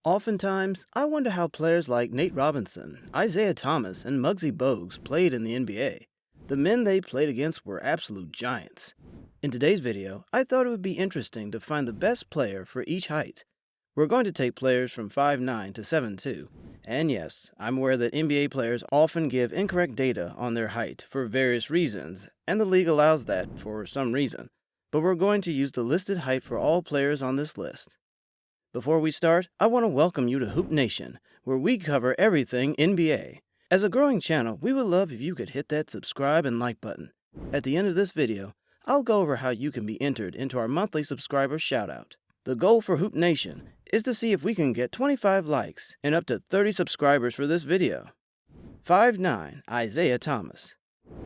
Oftentimes, I wonder how players like Nate Robinson, Isiah Thomas, and Muggsy Bogues played in the NBA. The men they played against were absolute giants. In today's video, I thought it would be interesting to find the best player for each height. We're going to take players from 5'9 to 7'2. And yes, I'm aware that NBA players often give incorrect data on their height for various reasons, and the league allows that for some reason. But we're going to use the listed height for all players on this list. Before we start, I want to welcome you to Hoop Nation, where we cover everything NBA. As a growing channel, we would love if you could hit that subscribe and like button. At the end of this video, I'll go over how you can be entered into our monthly subscriber shoutout. The goal for Hoop Nation is to see if we can get 25 likes and up to 30 subscribers for this video. 5'9", Isiah Thomas.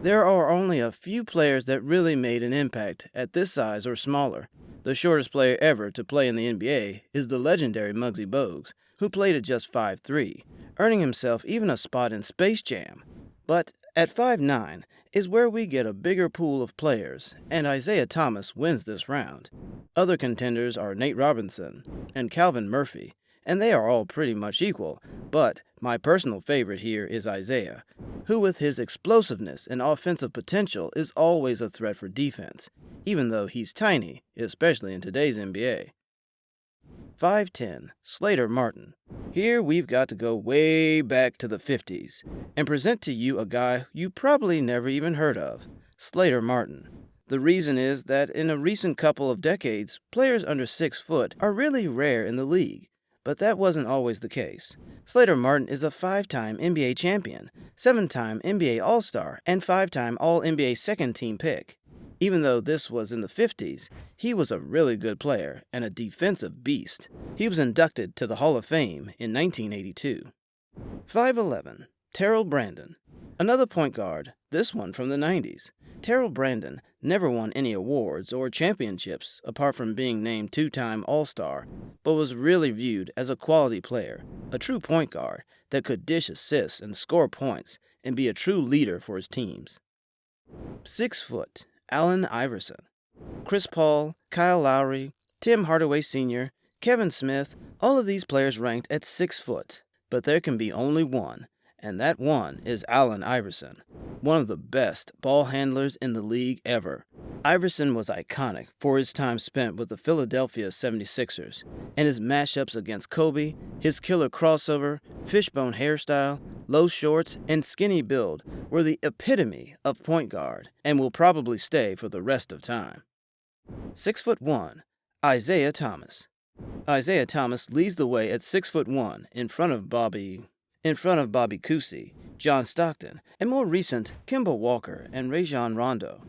There are only a few players that really made an impact at this size or smaller. The shortest player ever to play in the NBA is the legendary Muggsy Bogues, who played at just 5'3", earning himself even a spot in Space Jam. But at 5'9" is where we get a bigger pool of players, and Isiah Thomas wins this round. Other contenders are Nate Robinson and Calvin Murphy, and they are all pretty much equal, but my personal favorite here is Isiah, who with his explosiveness and offensive potential is always a threat for defense, even though he's tiny, especially in today's NBA. 5'10", SLATER Martin. Here we've got to go way back to the 50s and present to you a guy you probably never even heard of, SLATER Martin. The reason is that in a recent couple of decades, players under 6 foot are really rare in the league, but that wasn't always the case. SLATER Martin is a 5-time NBA champion, 7-time NBA All-Star, and 5-time All-NBA second-team pick. Even though this was in the 50s, he was a really good player and a defensive beast. He was inducted to the Hall of Fame in 1982. 5'11", TERREL Brandon. Another point guard, this one from the 90s. TERREL Brandon never won any awards or championships apart from being named 2-time All-Star, but was really viewed as a quality player, a true point guard that could dish assists and score points and be a true leader for his teams. 6 foot, Allen Iverson. Chris Paul, Kyle Lowry, Tim Hardaway Sr., Kevin Smith, all of these players ranked at 6 foot, but there can be only one, and that one is Allen Iverson, one of the best ball handlers in the league ever. Iverson was iconic for his time spent with the Philadelphia 76ers, and his matchups against Kobe, his killer crossover, fishbone hairstyle, low shorts, and skinny build were the epitome of point guard, and will probably stay for the rest of time. 6'1", Isiah Thomas. Isiah Thomas leads the way at 6'1" in front of Bobby Cousy, John Stockton, and more recent Kemba Walker and Rajon Rondo.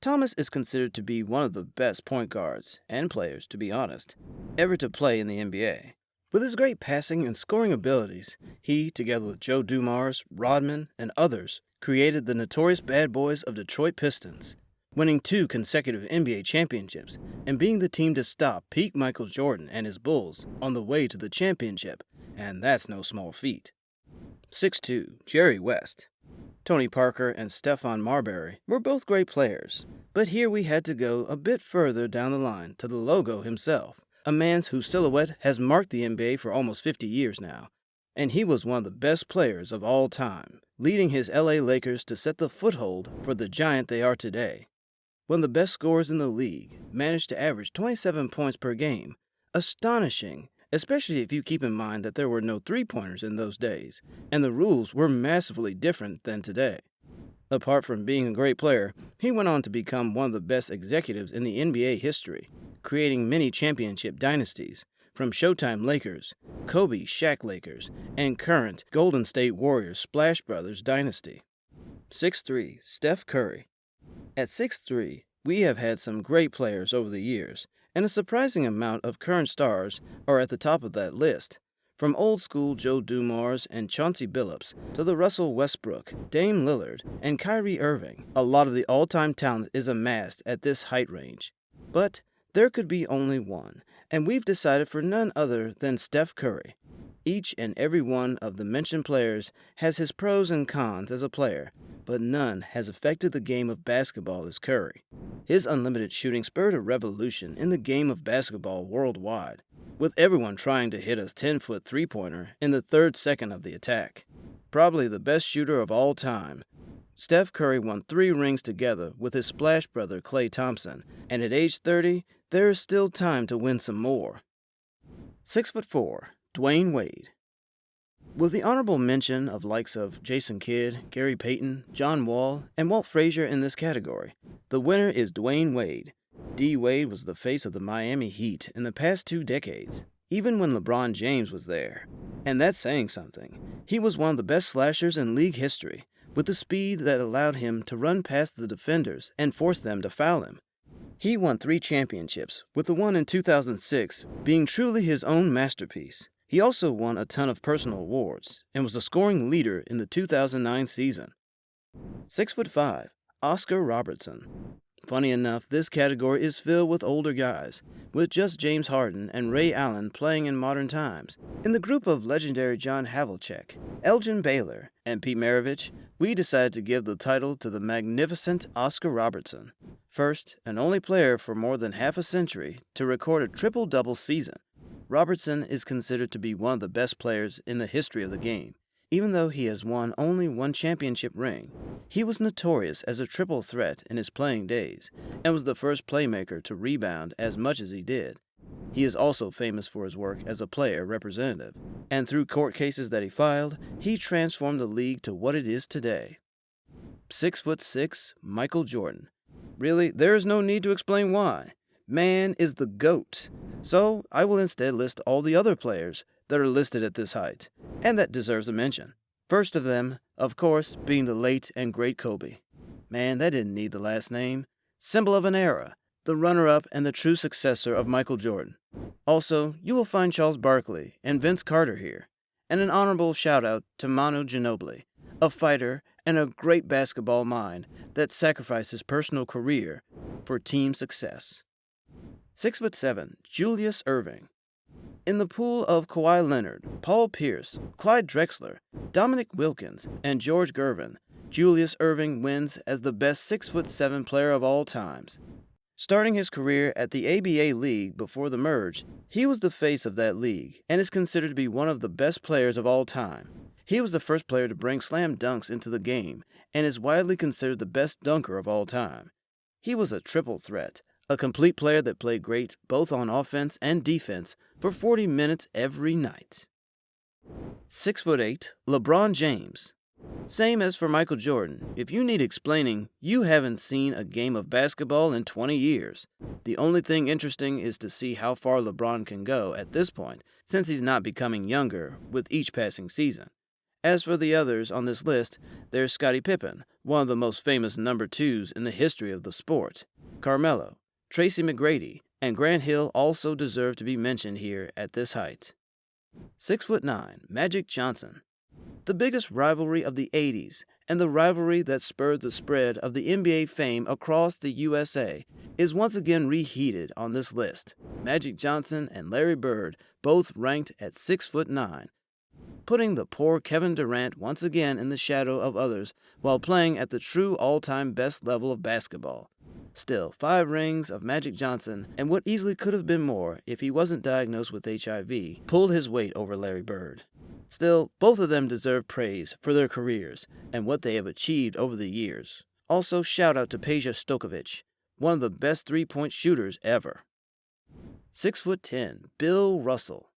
Thomas is considered to be one of the best point guards, and players to be honest, ever to play in the NBA. With his great passing and scoring abilities, he, together with Joe Dumars, Rodman, and others, created the notorious bad boys of Detroit Pistons, winning 2 consecutive NBA championships and being the team to stop peak Michael Jordan and his Bulls on the way to the championship, and that's no small feat. 6'2", Jerry West. Tony Parker and Stephon Marbury were both great players, but here we had to go a bit further down the line to the logo himself, a man whose silhouette has marked the NBA for almost 50 years now, and he was one of the best players of all time, leading his LA Lakers to set the foothold for the giant they are today. One of the best scorers in the league, managed to average 27 points per game, astonishing, especially if you keep in mind that there were no three-pointers in those days, and the rules were massively different than today. Apart from being a great player, he went on to become one of the best executives in the NBA history, creating many championship dynasties, from Showtime Lakers, Kobe Shaq Lakers, and current Golden State Warriors Splash Brothers dynasty. 6'3", Steph Curry. At 6'3", we have had some great players over the years, and a surprising amount of current stars are at the top of that list. From old-school Joe Dumars and Chauncey Billups to the Russell Westbrook, Dame Lillard, and Kyrie Irving, a lot of the all-time talent is amassed at this height range. But there could be only one, and we've decided for none other than Steph Curry. Each and every one of the mentioned players has his pros and cons as a player, but none has affected the game of basketball as Curry. His unlimited shooting spurred a revolution in the game of basketball worldwide. with everyone trying to hit a 10-foot three-pointer in the 3rd second of the attack. Probably the best shooter of all time, Steph Curry won 3 rings together with his splash brother Klay Thompson, and at age 30, there is still time to win some more. 6'4", Dwyane Wade. With the honorable mention of likes of Jason Kidd, Gary Payton, John Wall, and Walt Frazier in this category, the winner is Dwyane Wade. D. Wade was the face of the Miami Heat in the past 2 decades, even when LeBron James was there. And that's saying something. He was one of the best slashers in league history, with the speed that allowed him to run past the defenders and force them to foul him. He won 3 championships, with the one in 2006 being truly his own masterpiece. He also won a ton of personal awards, and was the scoring leader in the 2009 season. 6'5", Oscar Robertson. Funny enough, this category is filled with older guys, with just James Harden and Ray Allen playing in modern times. In the group of legendary John Havlicek, Elgin Baylor, and Pete Maravich, we decided to give the title to the magnificent Oscar Robertson, first and only player for more than half a century to record a triple-double season. Robertson is considered to be one of the best players in the history of the game. Even though he has won only 1 championship ring, he was notorious as a triple threat in his playing days, and was the first playmaker to rebound as much as he did. He is also famous for his work as a player representative, and through court cases that he filed, he transformed the league to what it is today. 6'6", Michael Jordan. Really, there is no need to explain why. Man is the GOAT. So I will instead list all the other players that are listed at this height, and that deserves a mention. First of them, of course, being the late and great Kobe. Man, that didn't need the last name. Symbol of an era, the runner-up and the true successor of Michael Jordan. Also, you will find Charles Barkley and Vince Carter here, and an honorable shout-out to Manu Ginobili, a fighter and a great basketball mind that sacrificed his personal career for team success. 6'7", Julius Erving. In the pool of Kawhi Leonard, Paul Pierce, Clyde Drexler, Dominic Wilkins, and George Gervin, Julius Erving wins as the best 6'7" player of all times. Starting his career at the ABA League before the merge, he was the face of that league and is considered to be one of the best players of all time. He was the first player to bring slam dunks into the game and is widely considered the best dunker of all time. He was a triple threat, a complete player that played great both on offense and defense for 40 minutes every night. 6'8", LeBron James. Same as for Michael Jordan, if you need explaining, you haven't seen a game of basketball in 20 years. The only thing interesting is to see how far LeBron can go at this point, since he's not becoming younger with each passing season. As for the others on this list, there's Scottie Pippen, one of the most famous number 2s in the history of the sport. Carmelo, Tracy McGrady, and Grant Hill also deserve to be mentioned here at this height. 6'9", Magic Johnson. The biggest rivalry of the 80s, and the rivalry that spurred the spread of the NBA fame across the USA, is once again reheated on this list. Magic Johnson and Larry Bird both ranked at 6'9", putting the poor Kevin Durant once again in the shadow of others while playing at the true all-time best level of basketball. Still, 5 rings of Magic Johnson, and what easily could have been more if he wasn't diagnosed with HIV, pulled his weight over Larry Bird. Still, both of them deserve praise for their careers and what they have achieved over the years. Also, shout out to Peja Stokovic, one of the best three-point shooters ever. 6'10", Bill Russell.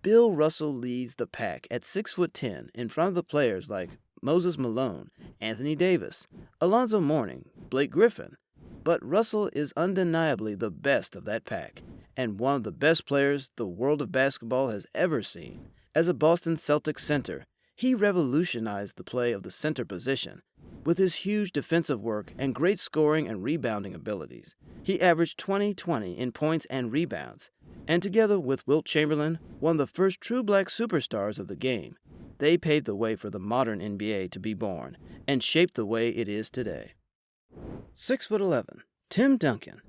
Bill Russell leads the pack at 6'10" in front of the players like Moses Malone, Anthony Davis, Alonzo Mourning, Blake Griffin. But Russell is undeniably the best of that pack, and one of the best players the world of basketball has ever seen. As a Boston Celtics center, he revolutionized the play of the center position. With his huge defensive work and great scoring and rebounding abilities, he averaged 20-20 in points and rebounds, and together with Wilt Chamberlain, one of the first true black superstars of the game, they paved the way for the modern NBA to be born, and shaped the way it is today. 6'11", Tim Duncan.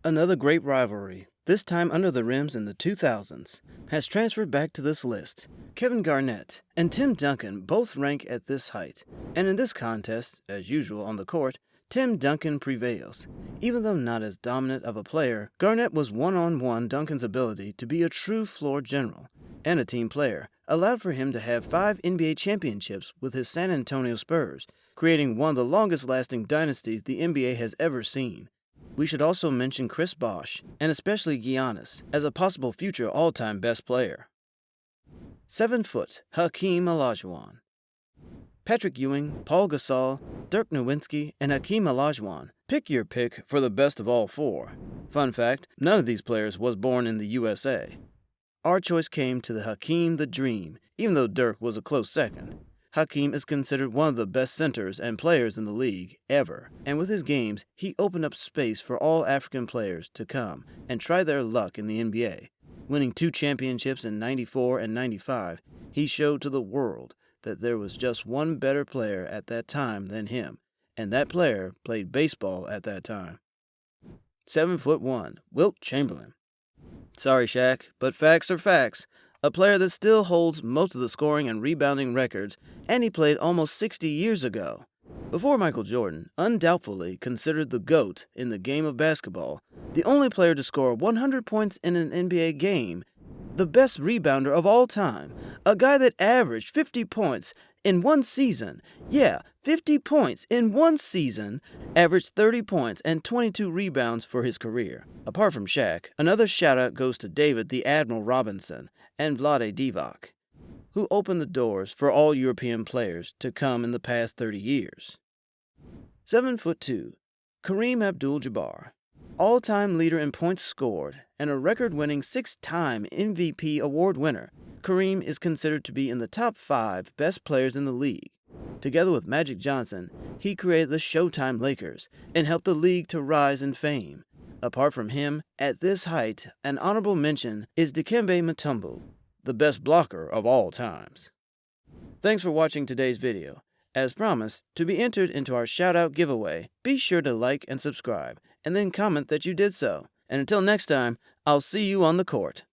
Another great rivalry, this time under the rims in the 2000s, has transferred back to this list. Kevin Garnett and Tim Duncan both rank at this height, and in this contest, as usual on the court, Tim Duncan prevails. Even though not as dominant of a player, Garnett was one-on-one Duncan's ability to be a true floor general and a team player allowed for him to have 5 NBA championships with his San Antonio Spurs, creating one of the longest-lasting dynasties the NBA has ever seen. We should also mention Chris Bosh, and especially Giannis, as a possible future all-time best player. 7 foot, HAKEEM OLAJUWON. Patrick Ewing, Paul Gasol, Dirk Nowitzki, and HAKEEM OLAJUWON. Pick your pick for the best of all 4. Fun fact, none of these players was born in the USA. Our choice came to the Hakeem the Dream, even though Dirk was a close second. Hakeem is considered one of the best centers and players in the league ever, and with his games, he opened up space for all African players to come and try their luck in the NBA. Winning 2 championships in '94 and '95, he showed to the world that there was just one better player at that time than him, and that player played baseball at that time. 7'1", Wilt Chamberlain. Sorry, Shaq, but facts are facts. A player that still holds most of the scoring and rebounding records, and he played almost 60 years ago. Before Michael Jordan, undoubtedly considered the GOAT in the game of basketball, the only player to score 100 points in an NBA game, the best rebounder of all time, a guy that averaged 50 points in one season. Yeah, 50 points in one season, averaged 30 points and 22 rebounds for his career. Apart from Shaq, another shout-out goes to David the Admiral Robinson and Vlade Divac, who opened the doors for all European players to come in the past 30 years. 7'2", KAREEM Abdul-Jabbar. All-time leader in points scored and a record-winning 6-time MVP award winner, KAREEM is considered to be in the top 5 best players in the league. Together with Magic Johnson, he created the Showtime Lakers and helped the league to rise in fame. Apart from him, at this height, an honorable mention is Dikembe Mutombo, the best blocker of all times. Thanks for watching today's video. As promised, to be entered into our shout-out giveaway, be sure to like and subscribe, and then comment that you did so. And until next time, I'll see you on the court.